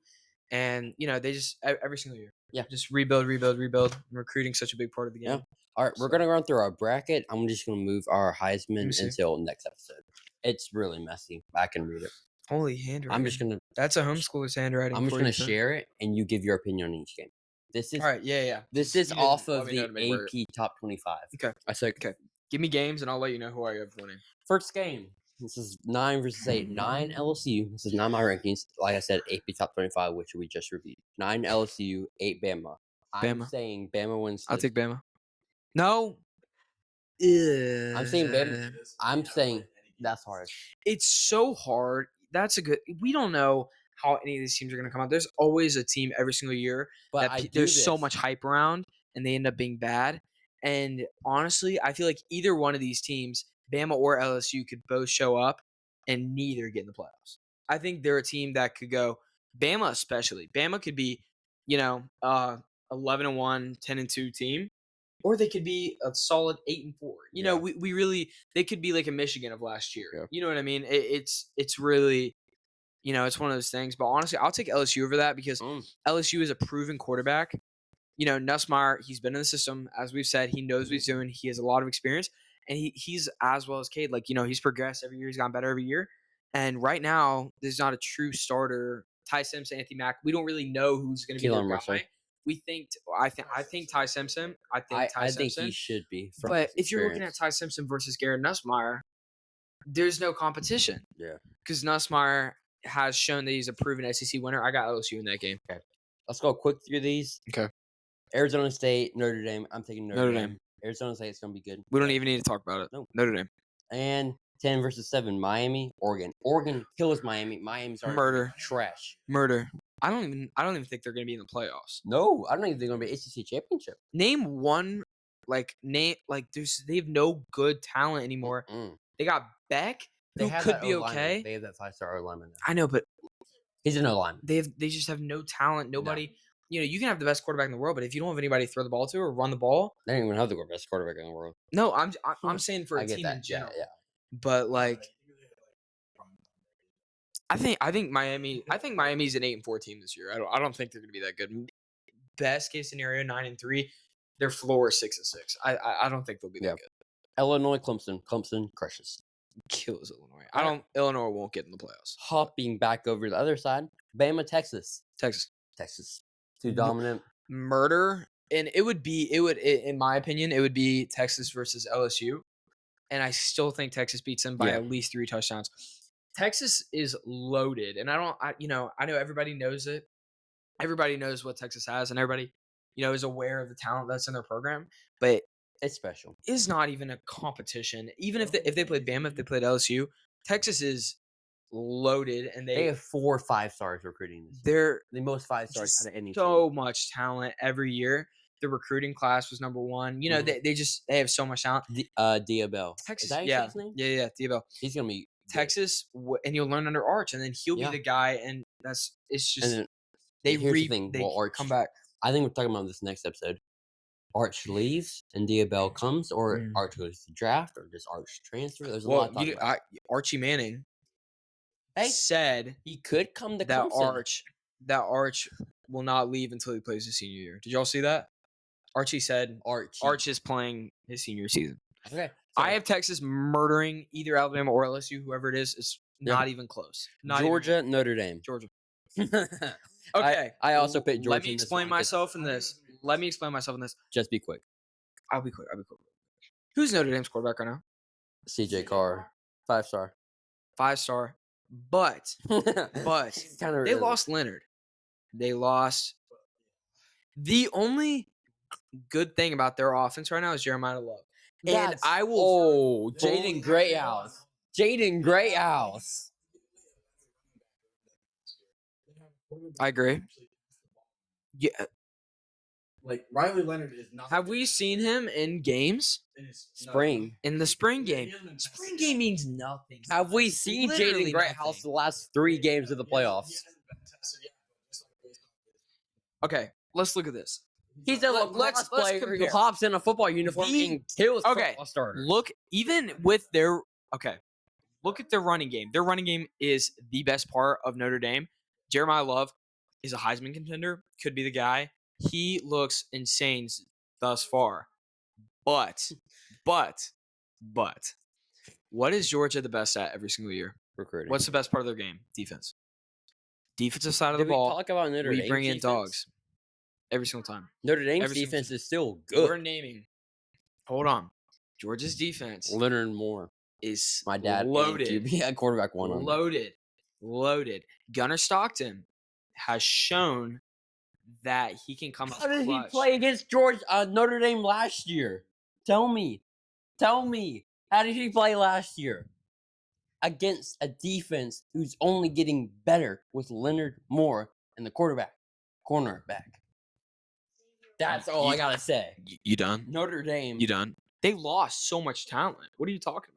And, they just every single year. Yeah. Just rebuild. And recruiting such a big part of the game. Yeah. All right, we're going to run through our bracket. I'm just going to move our Heisman until next episode. It's really messy. I can read it. Holy handwriting. I'm just going to... That's a homeschooler's handwriting. I'm just going to share it, and you give your opinion on each game. This is... All right, yeah. This is off of the AP Top 25. Okay. I said... Okay. Give me games, and I'll let you know who I have winning. First game. This is 9 versus 8. 9 LSU. This is not my rankings. Like I said, AP Top 25, which we just reviewed. 9 LSU, 8 Bama. I'm saying Bama wins. I'll take Bama. No. I'm saying Bama. I'm saying That's hard. It's so hard. We don't know how any of these teams are going to come out. There's always a team every single year But there's so much hype around and they end up being bad. And honestly, I feel like either one of these teams, Bama or LSU, could both show up and neither get in the playoffs. I think they're a team that could go, Bama especially. Bama could be, 11-1, 10-2 team. Or they could be a solid 8-4. We really they could be like a Michigan of last year. Yeah. You know what I mean? It's really, it's one of those things. But honestly, I'll take LSU over that because LSU is a proven quarterback. Nussmeier, he's been in the system, as we've said. He knows what he's doing. He has a lot of experience, and he's as well as Cade. Like, he's progressed every year. He's gotten better every year. And right now, there's not a true starter. Ty Simpson, Anthony Mack. We don't really know who's going to be their guy. I think Ty Simpson. I think he should be. But if you're looking at Ty Simpson versus Garrett Nussmeier, there's no competition. Yeah. Because Nussmeier has shown that he's a proven SEC winner. I got LSU in that game. Okay. Let's go quick through these. Okay. Arizona State, Notre Dame. I'm taking Notre Dame. Arizona State's going to be good. We don't even need to talk about it. No. Notre Dame. And 10 versus 7, Miami, Oregon. Oregon kills Miami. Miami's murder. Trash. Murder. I don't even think they're going to be in the playoffs. No, I don't think they're going to be ACC championship. Name one, they have no good talent anymore. Mm-mm. They got Beck, who could be okay. They have that 5-star lineman. I know, but he's an O-lineman. They just have no talent. Nobody. No. You can have the best quarterback in the world, but if you don't have anybody to throw the ball to or run the ball, they don't even have the best quarterback in the world. No, I'm saying for a team in general. Yeah. But I think Miami's an 8-4 team this year. I don't think they're going to be that good. Best case scenario, 9-3. Their floor is 6-6. I don't think they'll be that good. Illinois, Clemson. Clemson crushes. Kills Illinois. Illinois won't get in the playoffs. Hopping back over to the other side, Bama, Texas. Too dominant. Murder. And in my opinion, it would be Texas versus LSU. And I still think Texas beats them by at least 3 touchdowns. Texas is loaded. And I know everybody knows it. Everybody knows what Texas has, and everybody, is aware of the talent that's in their program. But it's special. It's not even a competition. Even if they played Bama, if they played LSU, Texas is loaded, and they have 4 5-stars recruiting this year. They're the most 5-stars out of any so team. much talent every year. The recruiting class was number 1. They have so much talent. Diabell. Texas, is that his name? Yeah, Diabell. He's gonna be Texas, and you'll learn under Arch, and then he'll be the guy. And it's just they come back. I think we're talking about this next episode. Arch leaves and Diabell comes, or Arch goes to draft, or does Arch transfer? There's a lot of talk. Archie Manning said he could come to that Clemson. That Arch will not leave until he plays his senior year. Did y'all see that? Archie said Arch is playing his senior season. Okay. I have Texas murdering either Alabama or LSU, whoever it is. It's not even close. Georgia, Notre Dame. Georgia. Okay. I also picked Georgia. Let me explain myself in this. Just be quick. I'll be quick. Who's Notre Dame's quarterback right now? CJ Carr. 5-star. 5-star. But they lost Leonard. They lost. The only good thing about their offense right now is Jeremiah Love. And I will. Jaden Greathouse. I agree. Yeah. Riley Leonard is not. Have we seen him in games? In the spring game. Spring game means nothing. Have we seen Jaden Greathouse the last 3 games of the playoffs? Okay, let's look at this. He's a lacrosse player who hops in a football uniform and kills football starters. Look at their running game. Their running game is the best part of Notre Dame. Jeremiah Love is a Heisman contender. Could be the guy. He looks insane thus far. But, what is Georgia the best at every single year? Recruiting. What's the best part of their game? Defense. Defensive side of the ball. Talk about Notre Dame. We bring in dogs every single time. Notre Dame's defense is still good. We're naming. Hold on. Georgia's defense. Leonard Moore is my dad loaded. QB quarterback one on loaded. Gunnar Stockton has shown that he can come. How did he play against Notre Dame last year? Tell me. How did he play last year? against a defense who's only getting better with Leonard Moore and the cornerback. That's all I gotta say. You done? Notre Dame. You done? They lost so much talent. What are you talking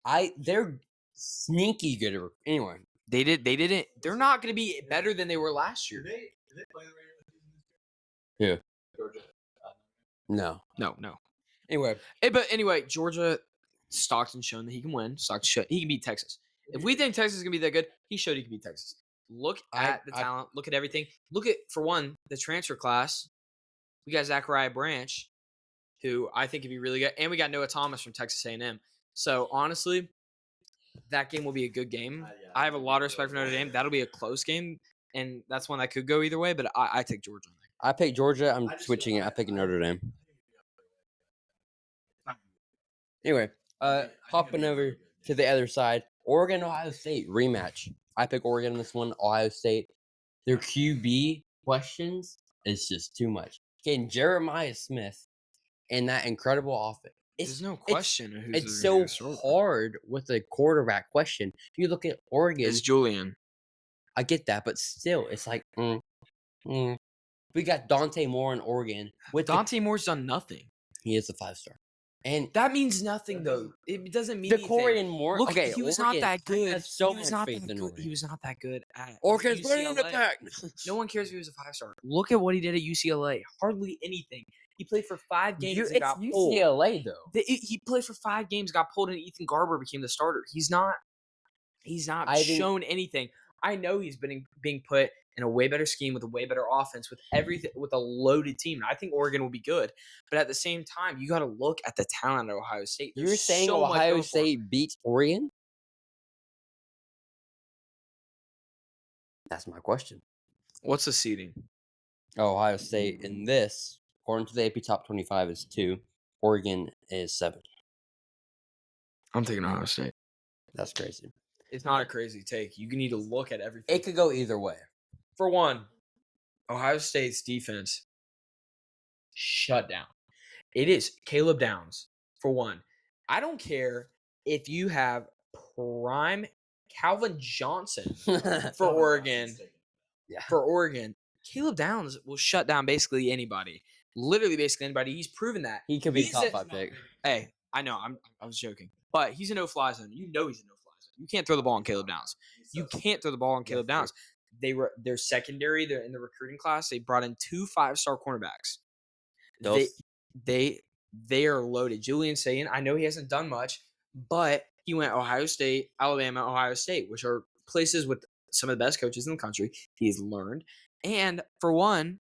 about? They're sneaky good. Anyway, They didn't. They're not going to be better than they were last year. Did they play the Raiders? Yeah. Georgia. No. Anyway, Georgia, Stockton's shown that he can win. He can beat Texas. If we think Texas is going to be that good, he showed he can beat Texas. Look at the talent. Look at everything. Look at, for one, the transfer class. We got Zachariah Branch, who I think could be really good. And we got Noah Thomas from Texas A&M. So, honestly, that game will be a good game. I have a lot of respect for Notre Dame. That'll be a close game, and that's one that could go either way, but I take Georgia. I pick Georgia. I'm switching it. I pick Notre Dame. Anyway, hopping over to the other side, Oregon, Ohio State rematch. I pick Oregon in this one. Ohio State, their QB questions is just too much. Getting Jeremiah Smith and that incredible offense. There's no question. It's so hard with a quarterback question. You look at Oregon. It's Julian. I get that, but still, it's like, We got Dante Moore in Oregon. Dante Moore's done nothing. He is a 5-star. And that means nothing, though. It doesn't mean anything. Corian Moore. Look, he was not that good. I have so much faith in He was not that good at Oregon's UCLA. running the pack. No one cares if he was a 5-star. Look at what he did at UCLA. Hardly anything. He played for 5 games and got pulled. It's UCLA, though. He played for 5 games, got pulled, and Ethan Garber became the starter. He's not shown anything. I know he's being put in a way better scheme with a way better offense with everything, with a loaded team. I think Oregon will be good, but at the same time, you got to look at the talent at Ohio State. You're saying Ohio State beats Oregon? That's my question. What's the seeding? Ohio State in this, according to the AP Top 25, is 2. Oregon is 7. I'm taking Ohio State. That's crazy. It's not a crazy take. You need to look at everything. It could go either way. For one, Ohio State's defense shut down. It is Caleb Downs, for one. I don't care if you have prime Calvin Johnson for Oregon. Yeah. For Oregon, Caleb Downs will shut down basically anybody. Literally basically anybody. He's proven that. He could be top 5 pick. Hey, I know. I was joking. But he's a no-fly zone. You know he's a no-fly zone. You can't throw the ball on Caleb Downs. You can't throw the ball on Caleb Downs. They're secondary. They're in the recruiting class. They brought in 2 5-star cornerbacks. They are loaded. Julian Sayin, I know he hasn't done much, but he went Ohio State, Alabama, Ohio State, which are places with some of the best coaches in the country. He's learned. And for one,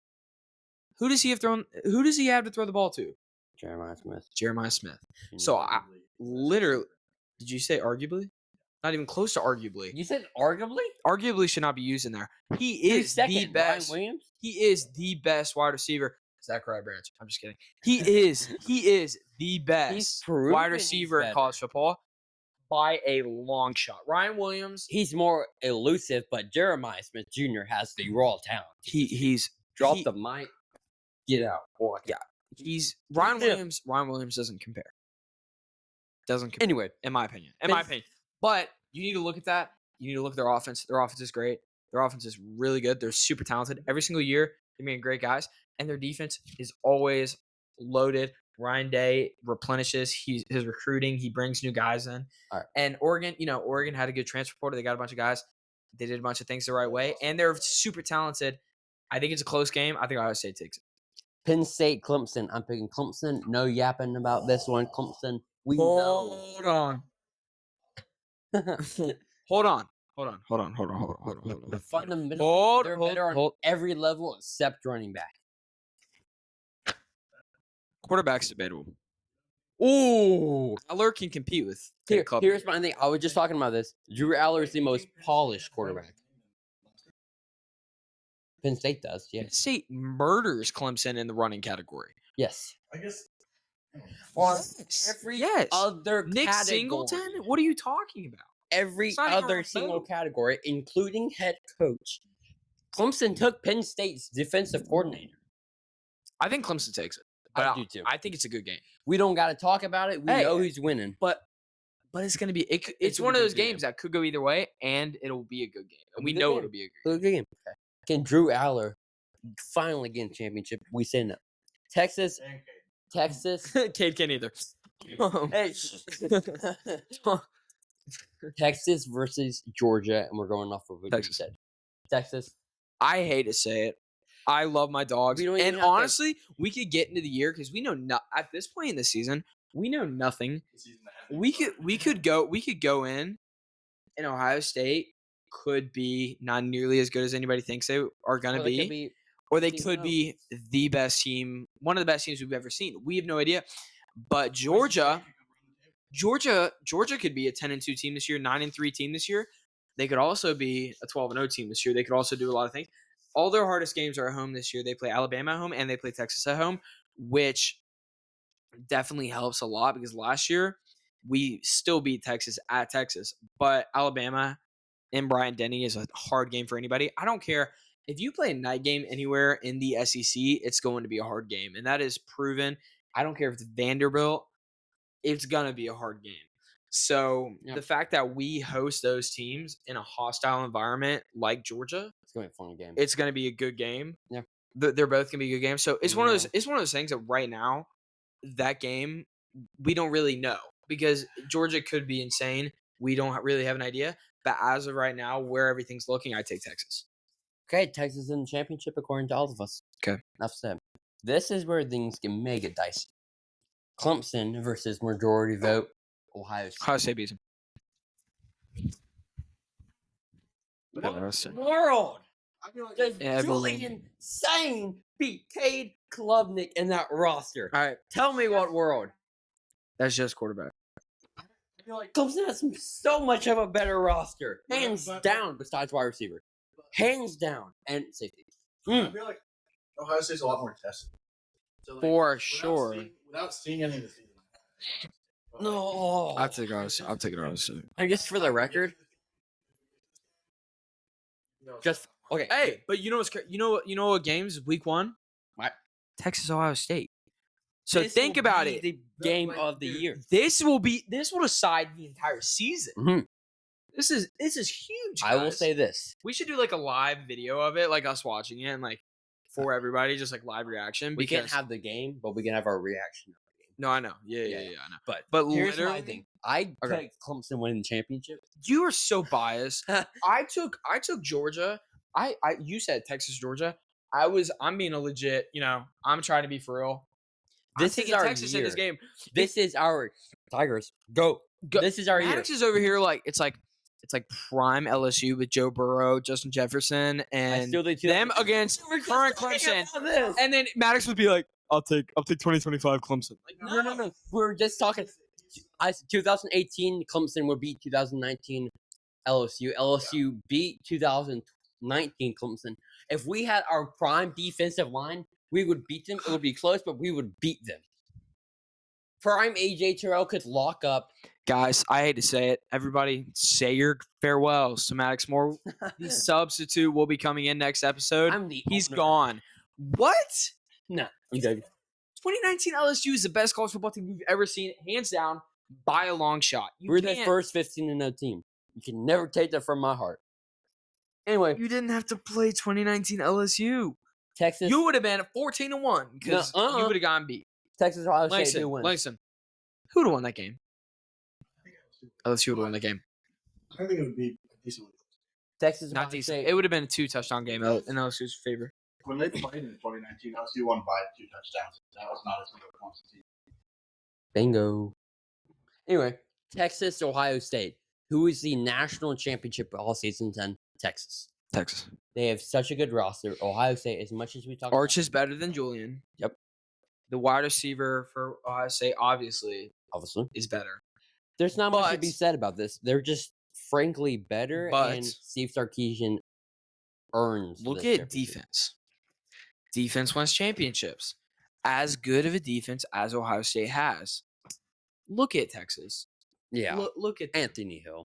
who does he have to throw the ball to? Jeremiah Smith. So I literally, did you say arguably? Not even close to arguably. You said arguably? Arguably should not be used in there. He is the best. Brian Williams? He is the best wide receiver. Zachariah Branch. I'm just kidding. He is the best wide receiver in college football by a long shot. Ryan Williams. He's more elusive, but Jeremiah Smith Jr. has the raw talent. He's drop the mic, get out. Boy. Yeah. Ryan Williams doesn't compare. Anyway, in my opinion. But you need to look at that. You need to look at their offense. Their offense is great. Their offense is really good. They're super talented. Every single year, they're being great guys. And their defense is always loaded. Ryan Day replenishes his recruiting. He brings new guys in. All right. And Oregon had a good transfer portal. They got a bunch of guys. They did a bunch of things the right way. And they're super talented. I think it's a close game. I think Ohio State takes it. Penn State, Clemson. I'm picking Clemson. No yapping about this one. Clemson. Hold on. Hold on. The fundamental. They're better on every level except running back. Quarterback's debatable. Ooh, Aller can compete with. Here's my thing. I was just talking about this. Drew Aller is the most polished quarterback. Penn State does, yeah. Penn State murders Clemson in the running category. Yes. I guess. Every other Nick category. Singleton? What are you talking about? Every other single category, including head coach. Clemson took Penn State's defensive coordinator. I think Clemson takes it. I do too. I think it's a good game. We don't got to talk about it. We know who's winning. But But it's gonna be it's It's one gonna of be a those good game. games that could go either way, and it'll be a good game. And we be a good know game. it'll be a good Good game. Okay. Can Drew Aller finally get a championship? We say no. Texas. game. Cade can't either. Hey. Texas versus Georgia, and we're going off of what you Texas. said. Texas. I hate to say it. I love my dogs, We don't even and have to- honestly, we could get into the year because we know at this point in the season, we know nothing. We could go in, and Ohio State could be not nearly as good as anybody thinks they are going to be, or they could be the best team, one of the best teams we've ever seen. We have no idea, but Georgia could be a 10-2 team this year, 9-3 team this year. They could also be a 12-0 team this year. They could also do a lot of things. All their hardest games are at home this year. They play Alabama at home and they play Texas at home, which definitely helps a lot because last year we still beat Texas at Texas, but Alabama and Bryant-Denny is a hard game for anybody. I don't care. If you play a night game anywhere in the SEC, it's going to be a hard game, and that is proven. I don't care if it's Vanderbilt. It's going to be a hard game. So the fact that we host those teams in a hostile environment like Georgia, it's going to be a fun game. it's going to be a good game. Yeah. They're both going to be good games. So it's one of those things that right now, that game, we don't really know because Georgia could be insane. We don't really have an idea. But as of right now, where everything's looking, I take Texas. Okay, Texas in the championship according to all of us. Okay. Enough said. This is where things get mega dicey. Clemson versus majority vote Ohio State. Ohio State beats them. World! Does Yeah, Julian Sane beat Cade Klubnik in that roster? All right. Tell me what world. That's just quarterback. Clemson has so much of a better roster. Hands down, besides wide receiver. Hands down. And safety. I feel like Ohio State's a lot more tested. So, For sure. Without seeing any of the season. No. I'll take Ohio State. And just for the record, just okay. Hey, but you know what's you know what games week 1? What? Texas Ohio State. So This think will about be it. The game of the year. This will decide the entire season. Mm-hmm. This is huge. I will guys. say this. We should do like a live video of it, like us watching it, and like for everybody, just like live reaction. We can't have the game, but we can have our reaction. No, I know. Yeah, I know. But Here's literally, my thing. I picked Clemson winning the championship. You are so biased. I took Georgia. You said Texas, Georgia. I'm being a legit. I'm trying to be for real. This I'm is taking our Texas year. in this game. This is our Tigers. Go. This is our Maddox year. is over here like it's like prime LSU with Joe Burrow, Justin Jefferson, and them against current Clemson. And then Maddox would be like, I'll take 2025 Clemson. Like, No. We're just talking. 2018 Clemson would beat 2019 LSU. LSU beat 2019 Clemson. If we had our prime defensive line, we would beat them. It would be close, but we would beat them. Prime AJ Terrell could lock up. Guys, I hate to say it. Everybody, say your farewells to Maddox Moore. The substitute will be coming in next episode. He's gone. What? No, I'm joking. 2019 LSU is the best college football team we've ever seen, hands down, by a long shot. We're the first 15-0 team. You can never take that from my heart. Anyway, you didn't have to play 2019 LSU. Texas. You would have been 14-1 because you would have gotten beat. Texas Ohio State who wins? Langston. Who would have won that game? LSU would have won that game. I think it would be decent. Texas not decent. It would have been a 2-touchdown game in LSU's favor. When they played in 2019, LSU won by 2 touchdowns. That was not a single Clemson team. Bingo. Anyway, Texas, Ohio State. Who is the national championship all season 10? Texas. They have such a good roster. Ohio State, as much as we talk Arch is better than Julian. Yep. The wide receiver for Ohio State, obviously, is better. There's not much to be said about this. They're just frankly better, and Steve Sarkisian earns. Look at defense. Defense wins championships. As good of a defense as Ohio State has. Look at Texas. Yeah. Look at Anthony Hill.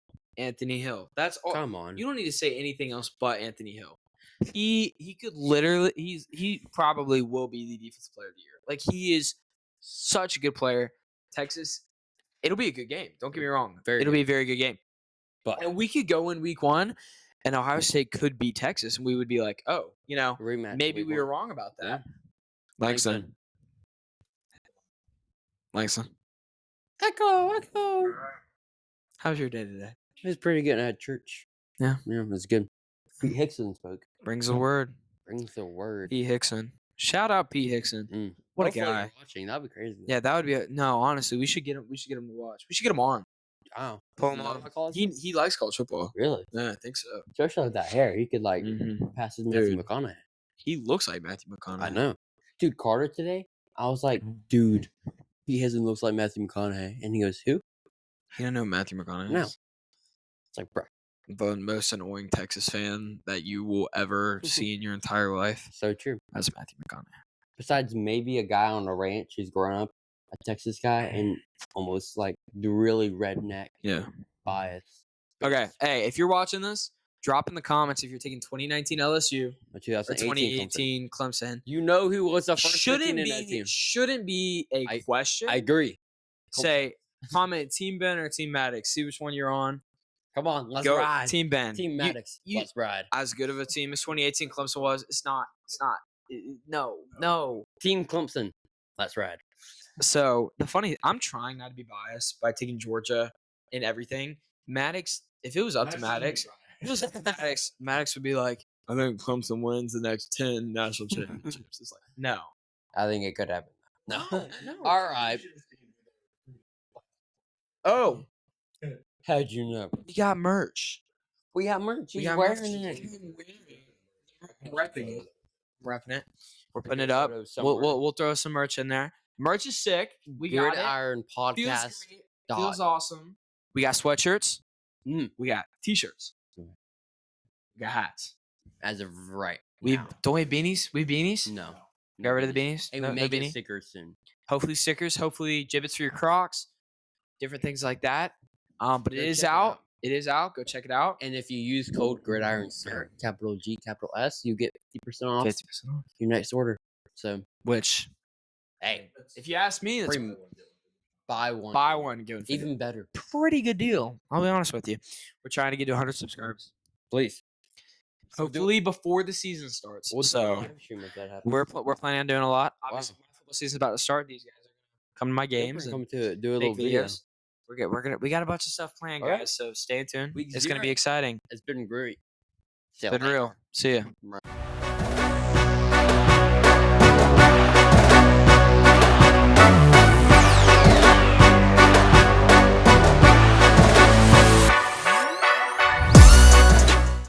That's all. Come on. You don't need to say anything else but Anthony Hill. He could literally he probably will be the defensive player of the year. Like he is such a good player. Texas It'll be a good game. Don't get me wrong. Very It'll good. be a very good game. But And we could go in week 1, and Ohio State could beat Texas, and we would be like, oh, rematch. maybe we were wrong about that. Yeah. Langston. Echo. How was your day today? It was pretty good. I had church. Yeah. It was good. Pete Hickson spoke. Brings the word. Pete Hickson. Shout out Pete Hickson. What Hopefully a guy. you're watching. That'd be crazy. Yeah, that would be no. Honestly, we should get him. We should get him to watch. We should get him on. Wow. Pull him on. He likes college football. Really? Yeah, I think so. Especially with that hair, he could pass his Matthew Dude. McConaughey. He looks like Matthew McConaughey. I know, dude. Carter today, I was like, dude, he hasn't looks like Matthew McConaughey, and he goes, who? You don't know who Matthew McConaughey No. is? It's like, bro, The most annoying Texas fan that you will ever see in your entire life. so true. That's Matthew McConaughey. Besides maybe a guy on a ranch who's grown up, a Texas guy, and almost like the really redneck bias. Okay, hey, if you're watching this, drop in the comments if you're taking 2019 LSU Or or 2018 2018 Clemson. You know who was the first 15 in that team? Shouldn't be a question. I agree. Say comment Team Ben or Team Maddox. See which one you're on. Come on, let's Go ride. Team Ben. Team Maddox, let's ride. As good of a team as 2018 Clemson was, it's not. No. Team Clemson, let's ride. So I'm trying not to be biased by taking Georgia in everything. Maddox, if it was up to Maddox, Maddox would be like, I think Clemson wins the next 10 national championships. It's like, no. I think it could happen. No. No. All right. Oh, How'd you know? we got merch. We got merch. We He's got wearing merch. it. Repping it. We're putting it up. We'll throw some merch in there. Merch is sick. We got it. Gridiron Podcast. Feels great. Feels awesome. We got sweatshirts. We got t-shirts. We got hats. As of right. Don't we have beanies? We have beanies? No. Got rid of the beanies? And No we may get beanie? stickers soon. Hopefully stickers. Hopefully gibbets for your Crocs. Different things like that. But it is out. It is out. Go check it out. And if you use code Gridiron Sir, capital G, capital S, you get 50% off 50% off. your next order. So, Which, hey, if you ask me, it's buy one. buy one, give it Even better. pretty good deal. I'll be honest with you. We're trying to get to 100 subscribers. Please. Hopefully before the season starts. We'll So live stream if that happens. we're planning on doing a lot. Wow. Obviously, when football season's about to start. These guys are gonna come to my games Come and to do a make little video. videos. We got a bunch of stuff planned, All guys. right. So stay tuned. Week It's gonna be 0. exciting. It's been great. It's been real. See ya. Right.